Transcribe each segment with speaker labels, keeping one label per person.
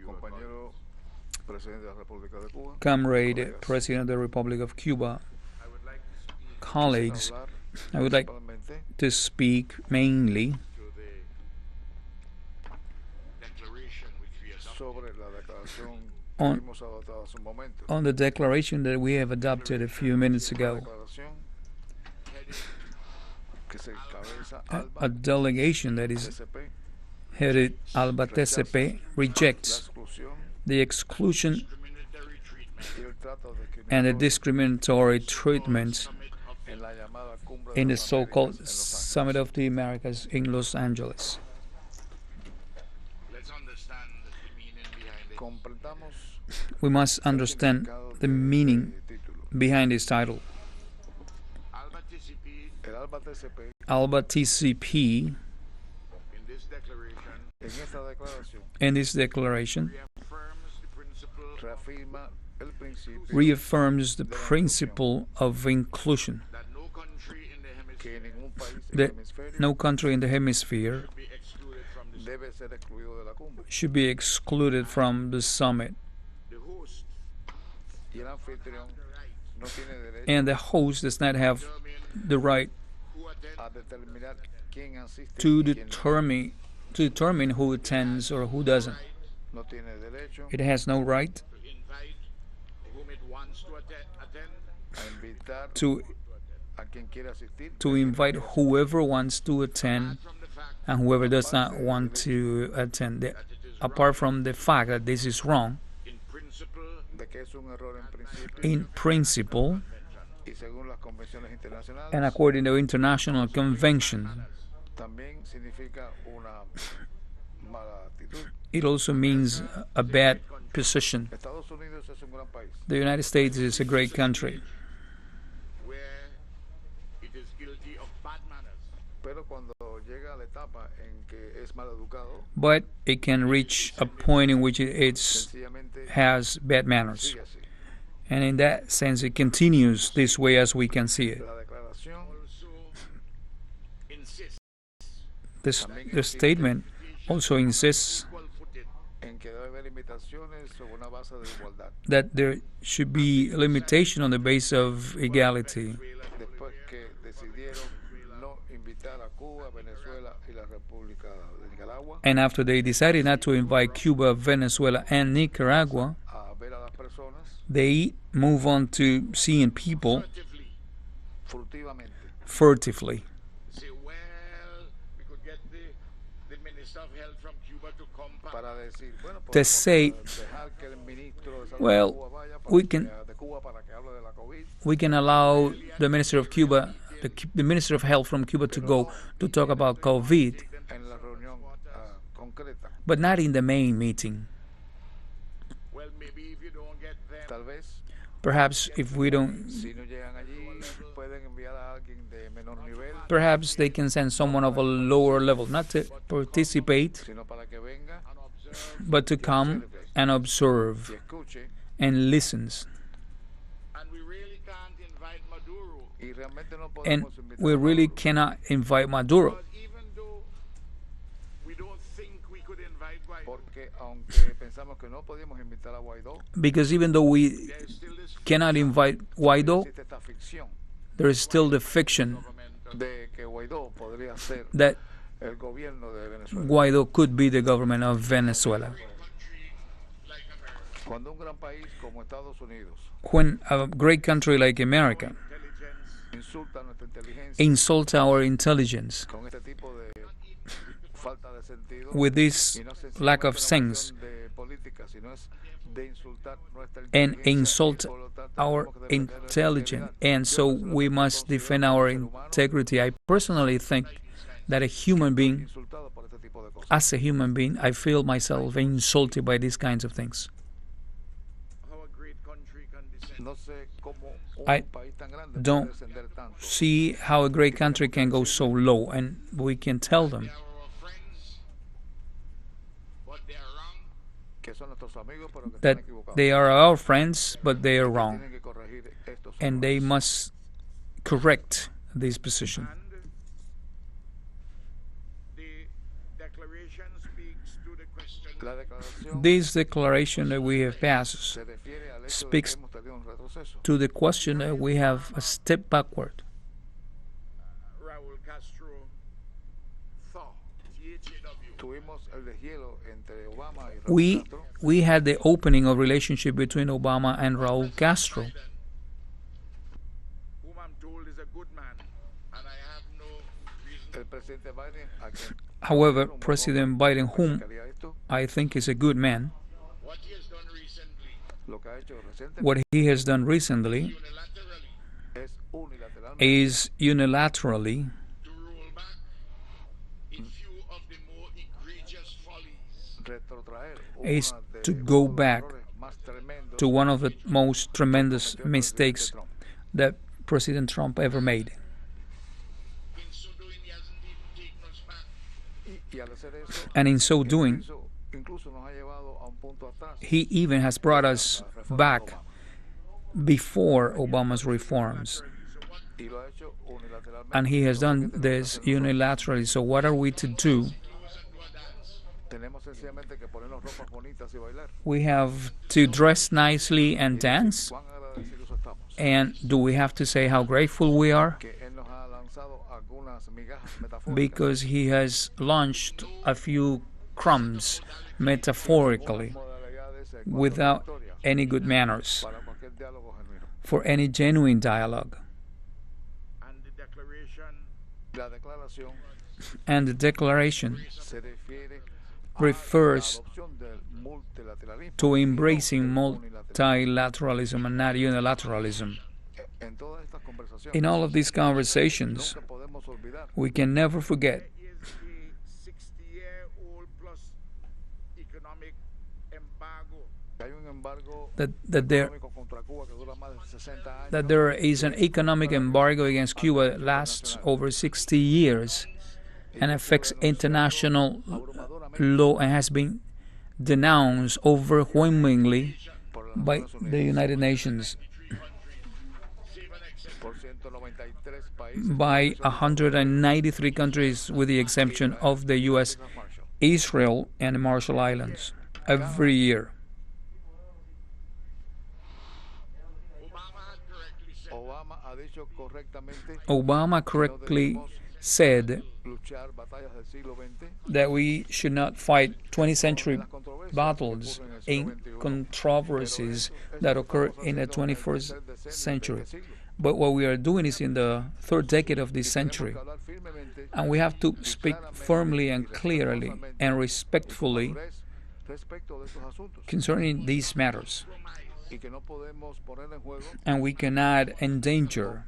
Speaker 1: compañero presidente de la República de Cuba,
Speaker 2: Comrade President of the Republic of Cuba, colleagues, I would like to speak mainly on the declaration that we have adopted a few minutes ago. A delegation that is headed ALBA-TCP rejects the exclusion and the discriminatory treatment in the so-called Summit of the Americas in Los Angeles. We must understand the meaning behind this title. ALBA-TCP in this declaration reaffirms the principle of inclusion, that no country in the hemisphere should be excluded from the summit, and the host does not have the right to determine who attends or who doesn't. It has no right to invite whoever wants to attend and whoever does not want to attend. Apart from the fact that this is wrong, in principle, and according to international convention, it also means a bad position. The United States is a great country, but it can reach a point in which it has bad manners. And in that sense, it continues this way as we can see it. The statement also insists that there should be a limitation on the basis of equality. And after they decided not to invite Cuba, Venezuela, and Nicaragua, they move on to seeing people furtively. To say, well, we can allow the Minister of Cuba, the Minister of Health from Cuba to go to talk about COVID, but not in the main meeting. Perhaps if we don't, perhaps they can send someone of a lower level, not to participate, but to come and observe and listens. And we really cannot invite Maduro, because even though we cannot invite Guaido, there is still the fiction that Guaido could be the government of Venezuela. When a great country like America insults our intelligence with this lack of sense and insult our intelligence, and so we must defend our integrity. I personally think that as a human being, I feel myself insulted by these kinds of things. I don't see how a great country can go so low, and we can tell them that they are our friends, but they are wrong, and they must correct this position.
Speaker 3: The declaration speaks to the question
Speaker 2: This declaration that we have passed speaks to the question that we have a step backward. We had the opening of relationship between Obama and Raúl Castro. However, President Biden, whom I think is a good man, what he has done recently is unilaterally is to go back to one of the most tremendous mistakes that President Trump ever made. And in so doing, he even has brought us back before Obama's reforms. And he has done this unilaterally. So what are we to do? We have to dress nicely and dance? And do we have to say how grateful we are? Because he has launched a few crumbs, metaphorically, without any good manners, for any genuine dialogue. And the declaration refers to embracing multilateralism and not unilateralism. In all of these conversations, we can never forget that there is an economic embargo against Cuba that lasts over 60 years and affects international law and has been denounced overwhelmingly by the United Nations, by 193 countries with the exemption of the U.S., Israel, and the Marshall Islands every year. Obama correctly said that we should not fight 20th century battles in controversies that occur in the 21st century. But what we are doing is in the third decade of this century. And we have to speak firmly and clearly and respectfully concerning these matters. And we cannot endanger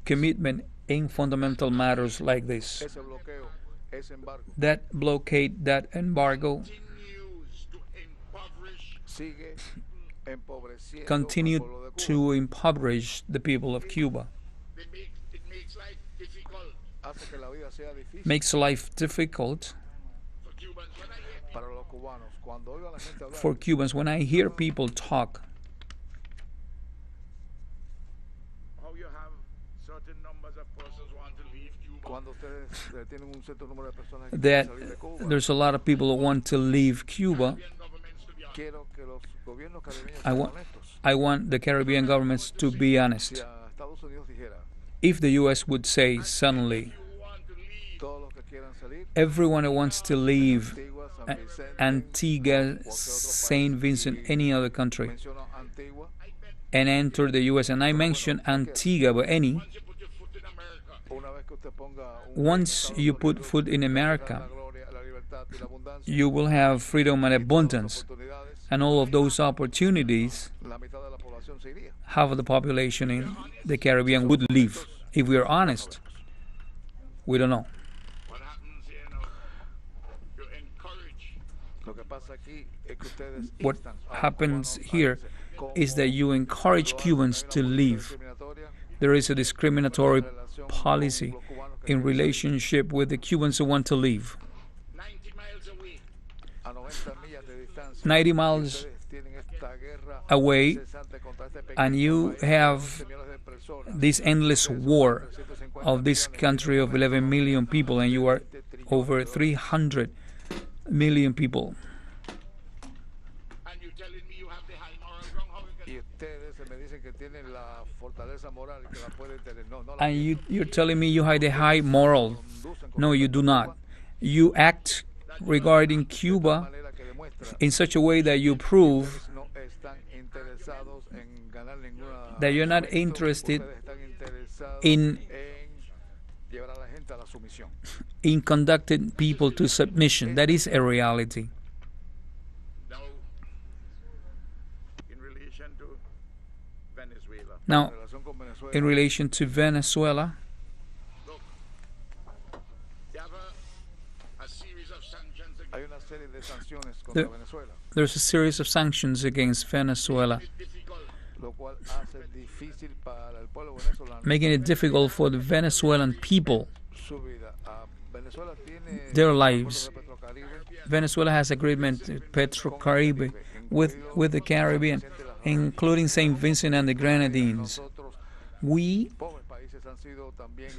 Speaker 2: commitment in fundamental matters like this. That blockade, that embargo, continue to impoverish the people of Cuba. Makes life difficult for Cubans. When I hear people talk, that there's a lot of people who want to leave Cuba, I want the Caribbean governments to be honest. If the U.S. would say suddenly, everyone who wants to leave Antigua, St. Vincent, any other country, and enter the U.S., and I mention Antigua, but any, once you put foot in America, you will have freedom and abundance, and all of those opportunities, half of the population in the Caribbean would leave. If we are honest, we don't know. What happens here is that you encourage Cubans to leave. There is a discriminatory policy in relationship with the Cubans who want to leave. 90 miles away, and you have this endless war of this country of 11 million people, and you are over 300 million people.
Speaker 3: And you're telling me you have the high moral ground? How you
Speaker 1: Y
Speaker 3: can
Speaker 1: ustedes me dicen que tienen la fortaleza moral y que la pueden tener. No, no la
Speaker 2: And
Speaker 1: tienen.
Speaker 2: you're telling me you have the high moral.
Speaker 1: Conducen con
Speaker 2: No, you
Speaker 1: respecto
Speaker 2: do
Speaker 1: a
Speaker 2: not.
Speaker 1: Cuba
Speaker 2: You act regarding
Speaker 1: de tal
Speaker 2: Cuba
Speaker 1: manera que demuestra
Speaker 2: in such a way that you prove
Speaker 1: ustedes no están interesados en ganar ninguna
Speaker 2: that you're not
Speaker 1: aumento,
Speaker 2: interested
Speaker 1: ustedes están interesados
Speaker 2: in
Speaker 1: en llevar a la gente a la sumisión.
Speaker 2: conducting people to submission. That is a reality.
Speaker 3: now in relation to Venezuela?
Speaker 2: Now,
Speaker 1: En relación con Venezuela,
Speaker 2: in relation to Venezuela,
Speaker 3: Look, they have a series of sanctions
Speaker 1: hay
Speaker 3: against
Speaker 1: una serie de sanciones contra
Speaker 2: The-
Speaker 1: Venezuela,
Speaker 2: there's a series of sanctions against Venezuela,
Speaker 3: it difficult
Speaker 1: lo cual hace difícil para el pueblo venezolano
Speaker 2: making it difficult for the Venezuelan people,
Speaker 1: su vida. Venezuela tiene
Speaker 2: their
Speaker 1: acuerdos
Speaker 2: lives.
Speaker 1: de Petrocaribe
Speaker 2: Venezuela has agreement with Petrocaribe with the Caribbean, including St. Vincent and the Grenadines.
Speaker 1: Nosotros,
Speaker 2: We,
Speaker 1: pobres países, han sido también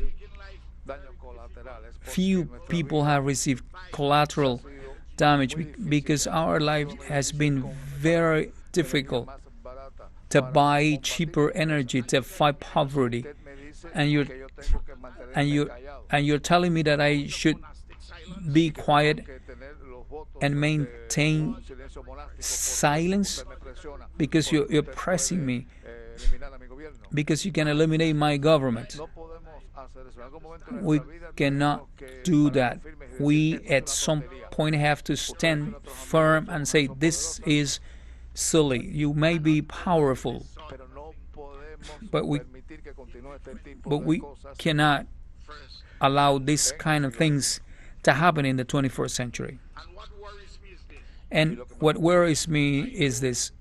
Speaker 1: daños colaterales. porque
Speaker 2: few
Speaker 1: nuestra
Speaker 2: people
Speaker 1: vida
Speaker 2: have received collateral
Speaker 1: ha sido
Speaker 2: damage
Speaker 1: muy difícil.
Speaker 2: because our life has been very difficult
Speaker 1: Más barata
Speaker 2: to
Speaker 1: para
Speaker 2: buy
Speaker 1: combatir
Speaker 2: cheaper energy to fight poverty.
Speaker 1: Usted me dice
Speaker 2: And you're
Speaker 1: que yo tengo que mantenerme
Speaker 2: and you
Speaker 1: callado,
Speaker 2: and you're telling me that I should be quiet
Speaker 1: que tener los votos
Speaker 2: and
Speaker 1: de
Speaker 2: maintain
Speaker 1: silencio monástico porque
Speaker 2: silence
Speaker 1: usted me presiona,
Speaker 2: because
Speaker 1: porque
Speaker 2: you're
Speaker 1: usted
Speaker 2: pressing
Speaker 1: puede,
Speaker 2: me,
Speaker 1: eliminar a mi gobierno.
Speaker 2: because you can eliminate my government.
Speaker 1: No podemos hacer eso. En algún momento de
Speaker 2: We
Speaker 1: nuestra vida
Speaker 2: cannot
Speaker 1: tenemos que
Speaker 2: do
Speaker 1: parar
Speaker 2: that.
Speaker 1: firmes y decir,
Speaker 2: We
Speaker 1: "Esto es
Speaker 2: at
Speaker 1: una
Speaker 2: some
Speaker 1: tontería".
Speaker 2: point have to stand firm and say this is silly. You may be powerful,
Speaker 1: Pero no podemos
Speaker 2: but we
Speaker 1: permitir que continúe este tipo
Speaker 2: but
Speaker 1: de
Speaker 2: we
Speaker 1: cosas.
Speaker 2: cannot
Speaker 3: first.
Speaker 2: allow this kind of things to happen in the 21st century.
Speaker 3: And what worries me is this,
Speaker 2: And what worries me is this.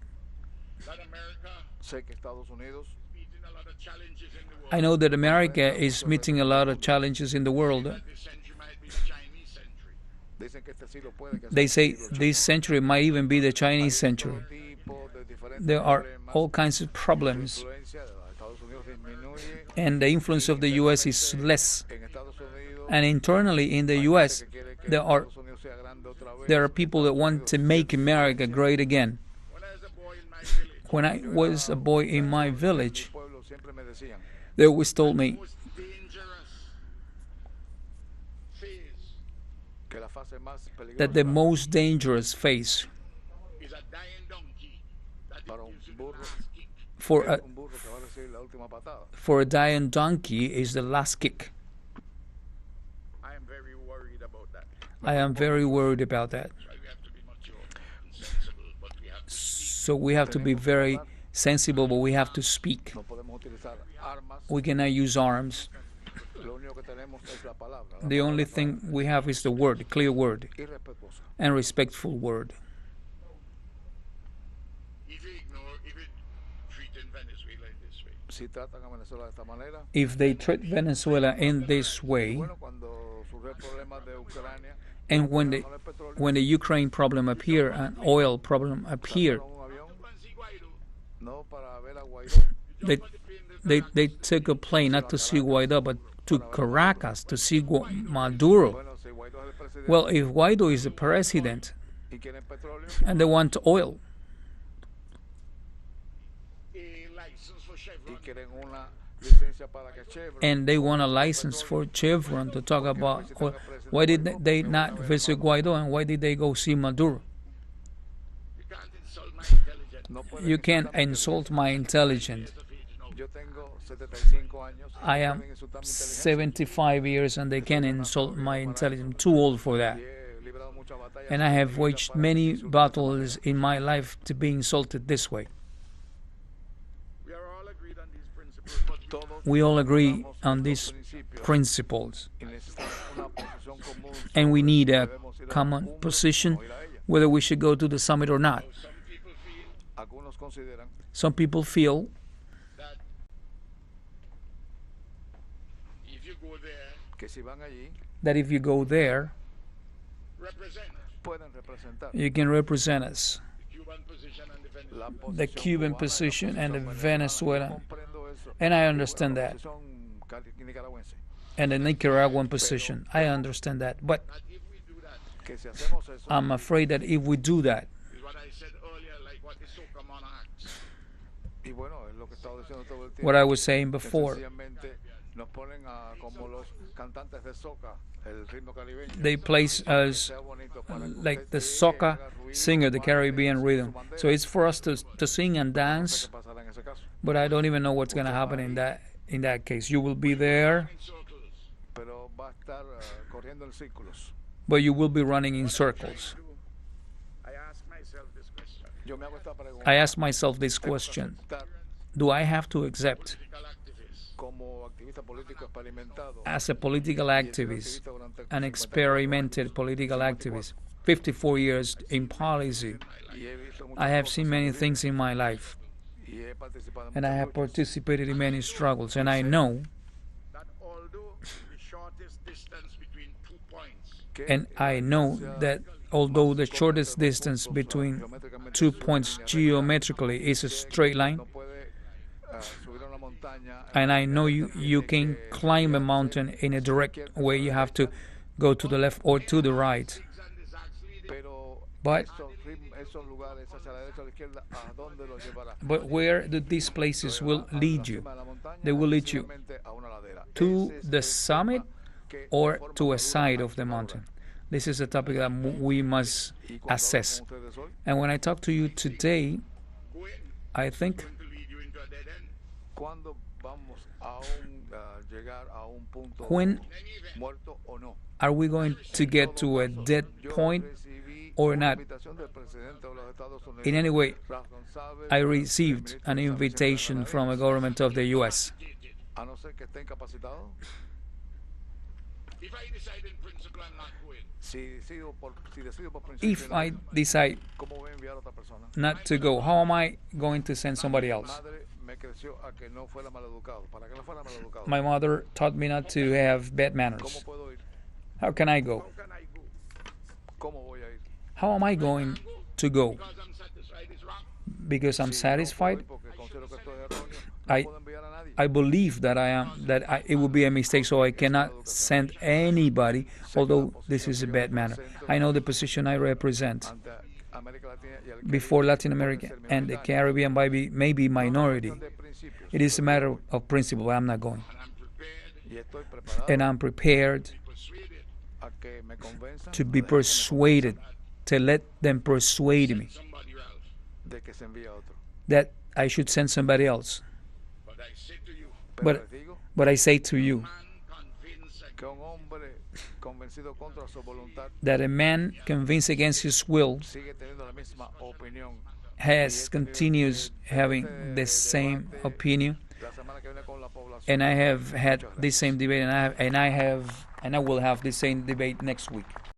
Speaker 3: that America
Speaker 1: Sé que Estados Unidos
Speaker 3: is meeting a lot of challenges in the world.
Speaker 2: I know that America is meeting a lot of challenges in the world.
Speaker 3: That this century might be the Chinese century.
Speaker 1: dicen que este siglo puede que
Speaker 2: They
Speaker 1: sea
Speaker 2: say
Speaker 1: el siglo
Speaker 2: this century might even be the Chinese
Speaker 1: todo
Speaker 2: century.
Speaker 1: tipo de diferentes
Speaker 2: There are
Speaker 1: problemas.
Speaker 2: all kinds of
Speaker 1: La
Speaker 2: problems,
Speaker 1: influencia de los Estados Unidos disminuye.
Speaker 2: and the influence of the U.S. is less.
Speaker 1: En Estados Unidos,
Speaker 2: And internally in the
Speaker 1: hay
Speaker 2: U.S.,
Speaker 1: gente que quiere que
Speaker 2: there are
Speaker 1: Estados Unidos sea grande otra vez.
Speaker 2: there are people that want to make America great again.
Speaker 3: When I was a boy in my village,
Speaker 2: When I was a boy in my village,
Speaker 1: Mi pueblo siempre me decían,
Speaker 2: they always told me
Speaker 3: most dangerous phase
Speaker 1: que la fase más
Speaker 2: that the
Speaker 1: peligrosa
Speaker 2: most dangerous phase
Speaker 3: is a dying donkey that
Speaker 1: para un
Speaker 3: gives you the
Speaker 1: burro,
Speaker 3: last kick.
Speaker 2: for a
Speaker 1: un burro que va a recibir la última patada.
Speaker 2: for a dying donkey is the last kick.
Speaker 3: I am very worried about that.
Speaker 2: I am very worried about that.
Speaker 3: So we have to be mature and sensible, but we have to
Speaker 2: So we have to be very sensible, but we have to speak.
Speaker 1: No podemos utilizar armas.
Speaker 2: We cannot use arms.
Speaker 1: Lo único que tenemos es la palabra. La
Speaker 2: The only
Speaker 1: palabra
Speaker 2: thing we have is the word, the clear word,
Speaker 1: irrespetuosa.
Speaker 2: and respectful word.
Speaker 3: if you ignore, if you treat in Venezuela in this way,
Speaker 1: Si tratan a Venezuela de esta manera,
Speaker 2: If they treat Venezuela in this way,
Speaker 1: bueno, cuando surge el problema de Ucrania,
Speaker 2: and when the
Speaker 1: con el petróleo,
Speaker 2: when the Ukraine problem appear and oil problem appear,
Speaker 1: trajeron un avión,
Speaker 3: Fancy Guaido,
Speaker 1: no para ver a Guaidó,
Speaker 2: they took a plane not to see Guaido but to Caracas to see Maduro.
Speaker 1: bueno, si Guaidó es el presidente
Speaker 2: Well, if Guaido is the president
Speaker 1: y quieren petróleo,
Speaker 2: and they want oil
Speaker 3: a license for
Speaker 1: y
Speaker 3: Chevron,
Speaker 1: quieren una licencia para que Chevron,
Speaker 2: and they want a license for Chevron to talk about oil, why did they not visit Guaido and why did they go see Maduro?
Speaker 3: you can't insult my intelligence.
Speaker 1: no pueden
Speaker 2: You can't
Speaker 1: insultar mi
Speaker 2: insult my intelligence.
Speaker 3: Of age, no.
Speaker 1: inteligencia. Yo tengo 75 años, y
Speaker 2: I
Speaker 1: no
Speaker 2: am
Speaker 1: pueden insultar mi inteligencia.
Speaker 2: 75 years and they can insult my intelligence. I'm too old for that.
Speaker 1: Y he librado muchas batallas
Speaker 2: And I
Speaker 1: en mi
Speaker 2: have
Speaker 1: vida
Speaker 2: waged
Speaker 1: para
Speaker 2: many
Speaker 1: que me insulten de esa
Speaker 2: battles
Speaker 1: manera.
Speaker 2: in my life to be insulted this way.
Speaker 3: We are all agreed on these principles, but
Speaker 1: Todos
Speaker 2: We all agree
Speaker 1: estamos
Speaker 2: on
Speaker 1: en
Speaker 2: these
Speaker 1: los principios
Speaker 2: principles,
Speaker 1: y necesitamos una posición común
Speaker 2: and we
Speaker 1: sobre
Speaker 2: need
Speaker 1: si
Speaker 2: a
Speaker 1: debemos ir a la
Speaker 2: common
Speaker 1: cumbre
Speaker 2: position
Speaker 1: o ir a ella.
Speaker 2: whether we should go to the summit or not.
Speaker 3: some people feel
Speaker 1: Algunos consideran
Speaker 2: Some people feel
Speaker 3: that if you go there,
Speaker 1: que si van allí
Speaker 2: that if you go there,
Speaker 3: represent
Speaker 1: pueden representar
Speaker 2: you can represent us,
Speaker 3: the Cuban position and the Venezuelan.
Speaker 1: la
Speaker 2: the
Speaker 1: posición
Speaker 2: Cuban
Speaker 1: cubana,
Speaker 2: position
Speaker 1: la
Speaker 2: and the
Speaker 1: posición venezolana. Yo
Speaker 2: Venezuelan,
Speaker 1: comprendo eso.
Speaker 2: and I
Speaker 1: Y
Speaker 2: understand
Speaker 1: la
Speaker 2: that,
Speaker 1: posición nicaragüense.
Speaker 2: and the Nicaraguan position. I understand that. But
Speaker 3: That if we do that,
Speaker 2: I'm afraid that if we do that,
Speaker 3: Is what I said earlier, like what the soca monarchs.
Speaker 1: Y bueno, es lo que estaba diciendo todo el
Speaker 2: what I
Speaker 1: tiempo,
Speaker 2: was saying
Speaker 1: que
Speaker 2: before,
Speaker 1: sencillamente nos ponen como los cantantes de soca, el ritmo caribeño,
Speaker 2: they place
Speaker 1: para que
Speaker 2: us
Speaker 1: sea bonito, para que
Speaker 2: like the
Speaker 1: usted llegue,
Speaker 2: soca
Speaker 1: haga ruido,
Speaker 2: singer, the
Speaker 1: baile,
Speaker 2: Caribbean
Speaker 1: enseñe
Speaker 2: rhythm.
Speaker 1: su bandera.
Speaker 2: So it's for us to sing and
Speaker 1: Pero no sé
Speaker 2: dance,
Speaker 1: qué pasará en ese caso.
Speaker 2: but I don't even know what's going to
Speaker 1: Usted va
Speaker 2: happen in
Speaker 1: ahí,
Speaker 2: that case. You will be there,
Speaker 3: In circles.
Speaker 1: pero va a estar corriendo en círculos.
Speaker 2: but you will be running in circles.
Speaker 3: I ask myself this question.
Speaker 1: Yo me hago esta pregunta.
Speaker 2: I asked myself this
Speaker 1: ¿Tengo que
Speaker 2: question.
Speaker 1: aceptar
Speaker 2: Do I have to accept,
Speaker 3: Political activists.
Speaker 1: como activista político experimentado
Speaker 2: as a political
Speaker 1: y he sido
Speaker 2: activist,
Speaker 1: activista durante
Speaker 2: an
Speaker 1: 54
Speaker 2: experimented
Speaker 1: años,
Speaker 2: political
Speaker 1: 54,
Speaker 2: activist, 54 years in policy,
Speaker 1: y he visto muchas
Speaker 2: I have
Speaker 1: cosas
Speaker 2: seen
Speaker 1: en
Speaker 2: many
Speaker 1: mi vida,
Speaker 2: things in my life,
Speaker 1: y he participado en
Speaker 2: and I
Speaker 1: muchas
Speaker 2: have
Speaker 1: luchas.
Speaker 2: participated in many struggles, and I know,
Speaker 3: That although the shortest distance between 2 points
Speaker 1: Que
Speaker 2: and I know that although the shortest distance between 2 points geometrically is a straight line,
Speaker 1: no puede subir a una montaña
Speaker 2: and I know you
Speaker 1: tiene
Speaker 2: can
Speaker 1: que
Speaker 2: climb a
Speaker 1: desviarse
Speaker 2: mountain in a
Speaker 1: hacia la
Speaker 2: direct
Speaker 1: izquierda,
Speaker 2: way.
Speaker 1: hacia
Speaker 2: You
Speaker 1: la
Speaker 2: have to
Speaker 1: derecha,
Speaker 2: go to the left or to the right.
Speaker 3: zigs and the zags leading
Speaker 1: pero
Speaker 2: But
Speaker 1: esos lugares hacia la derecha o la izquierda, ¿a dónde los llevará?
Speaker 2: but where these places will
Speaker 1: A la
Speaker 2: lead you?
Speaker 1: cima de la montaña,
Speaker 2: They will lead you
Speaker 1: sencillamente a una ladera.
Speaker 2: to
Speaker 1: Ese es
Speaker 2: the
Speaker 1: el
Speaker 2: summit
Speaker 1: tema que
Speaker 2: or
Speaker 1: de forma
Speaker 2: to a
Speaker 1: madura
Speaker 2: side
Speaker 1: hay
Speaker 2: of the
Speaker 1: que
Speaker 2: mountain.
Speaker 1: valorar.
Speaker 2: This is a topic that we must
Speaker 1: Y cuando hablo
Speaker 2: assess.
Speaker 1: con ustedes hoy,
Speaker 2: And when I talk to you today,
Speaker 3: going,
Speaker 2: I think
Speaker 3: going to lead you into a dead end.
Speaker 1: ¿cuándo vamos a llegar a un punto
Speaker 2: when
Speaker 1: muerto o no?
Speaker 2: are we going to get to a dead
Speaker 1: Yo
Speaker 2: point
Speaker 1: recibí
Speaker 2: or
Speaker 1: una
Speaker 2: not?
Speaker 1: invitación del presidente de los Estados Unidos,
Speaker 2: In any way,
Speaker 1: Gonsalves,
Speaker 2: I
Speaker 1: el
Speaker 2: received
Speaker 1: ministro
Speaker 2: an
Speaker 1: de Salud
Speaker 2: invitation from a
Speaker 1: Grenadines,
Speaker 2: government of the U.S.
Speaker 1: a no ser que esté incapacitado.
Speaker 3: If I decide in principle I'm not going,
Speaker 1: Si decido por principio
Speaker 2: If
Speaker 1: no
Speaker 2: I
Speaker 1: ir,
Speaker 2: decide
Speaker 1: ¿cómo voy a enviar a otra persona?
Speaker 2: not to go, how am I going to send somebody
Speaker 1: Mi
Speaker 2: else?
Speaker 1: madre me creció a que no fuera maleducado, para que no fuera maleducado.
Speaker 2: My mother taught me not to have bad
Speaker 1: ¿Cómo
Speaker 2: manners.
Speaker 1: puedo ir?
Speaker 2: How can I go?
Speaker 3: how can I go?
Speaker 1: ¿Cómo voy a ir?
Speaker 2: How am I going to go?
Speaker 3: Because I'm satisfied it's wrong.
Speaker 2: Because I'm
Speaker 1: Si no puedo
Speaker 2: satisfied?
Speaker 1: ir porque considero que esto es erróneo,
Speaker 2: I-
Speaker 1: no puedo enviar a nadie.
Speaker 2: I believe that it would be a mistake, so I cannot send anybody, although this is a bad manner. I know the position I represent
Speaker 1: Ante América Latina y el
Speaker 2: before
Speaker 1: Caribe,
Speaker 2: Latin
Speaker 1: puede
Speaker 2: America
Speaker 1: ser
Speaker 2: and the
Speaker 1: minoritario.
Speaker 2: Caribbean may be minority.
Speaker 1: Cuestión de principios.
Speaker 2: It is a matter of principle. I'm not going.
Speaker 3: And I'm prepared
Speaker 1: Y estoy preparado
Speaker 2: And I'm prepared
Speaker 3: to persuade it.
Speaker 1: a que me convenzan
Speaker 2: to be persuaded, to let them persuade me
Speaker 3: Somebody else.
Speaker 1: de que se envíe a otro.
Speaker 2: that I should send somebody else.
Speaker 3: But I say to you,
Speaker 1: Pero
Speaker 2: But-
Speaker 1: les digo
Speaker 2: But I say to you
Speaker 3: man convinced
Speaker 1: que un hombre convencido contra su voluntad
Speaker 2: that a man convinced against his will
Speaker 1: sigue teniendo la misma opinión.
Speaker 2: continues having the same opinion,
Speaker 1: La semana que viene con la población.
Speaker 2: and I have had
Speaker 1: Muchas
Speaker 2: this same debate, and I will have the same debate next week.